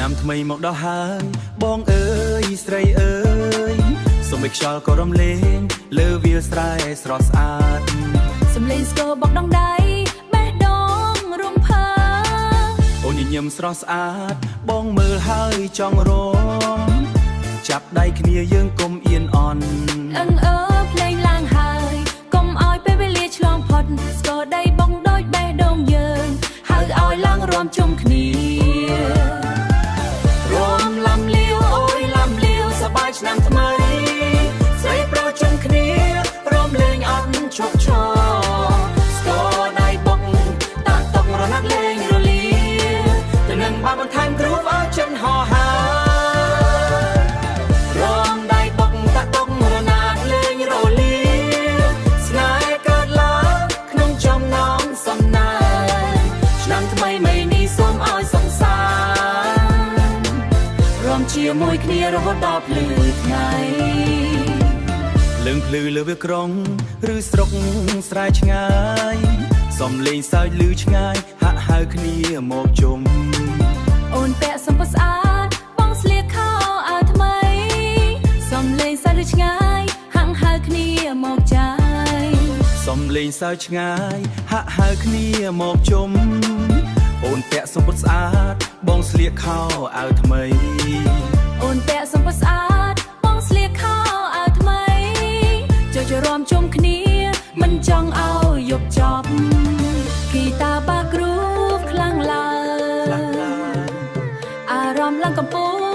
ឆ្នាំថ្មីមកដល់ហើយបងអើយស្រីអើយសូមឲ្យខ្យល់ក៏រំលែងលើវាលស្រែស្រស់ស្អាតសំលេងស្គរបោកដងដៃបេះដូងរំភើអូនញញឹមស្រស់ស្អាតបងមើលហើយចង់រំចាប់ដៃគ្នាយើងកុំអៀនអន់អឹងភ្លេងឡើងហើយកុំឲ្យពេលវេលាឆ្លងផុតស្គរដីបងដូចបេះដូងយើងហៅឲ្យឡើងរំជុំគ្នារំលំលាវអូយលំលាវសប្បាយឆ្នាំថ្មីស្រីប្រុសជុំគ្នារំលេងអត់ឈប់ឈរស្គរដៃបងតាក់តុករណាត់លេងរលាទៅនឹងបានបន្ថែមគ្រូឲ្យចិនហោហារំដៃបងតាក់តុករណាត់លេងរលាស្នេហ៍កើតឡើងក្នុងចំណងសំណាងឆ្នាំថ្មីមីនេះសូមឲ្យសង្សាររំជាមួយគ្នារហូតដល់ភ្លឺថ្ងៃលឹងភ្លឺលើវាក្រុងឬស្រុកស្រែឆ្ងាយសំលេងសើចឮឆ្ងាយហាក់ហៅគ្នាមកជុំអូនពាក់សំពត់ស្អាតបងស្លៀកខោអាវថ្មីសំលេងសើចឮឆ្ងាយហាក់ហៅគ្នាមកចាយសំលេងសើចឆ្ងាយហាក់ហៅគ្នាមកជុំអូនពាក់សំពត់ស្អាតបងស្លៀកខោអាវថ្មីអូនពាក់សំពត់ស្អាតបងស្លៀកខោអាវថ្មីចូលរំជុំគ្នាមិនចង់ឲ្យយប់ចប់គីតាបាគ្រូខ្លាំងឡើងអារម្មណ៍ឡើងកំពុង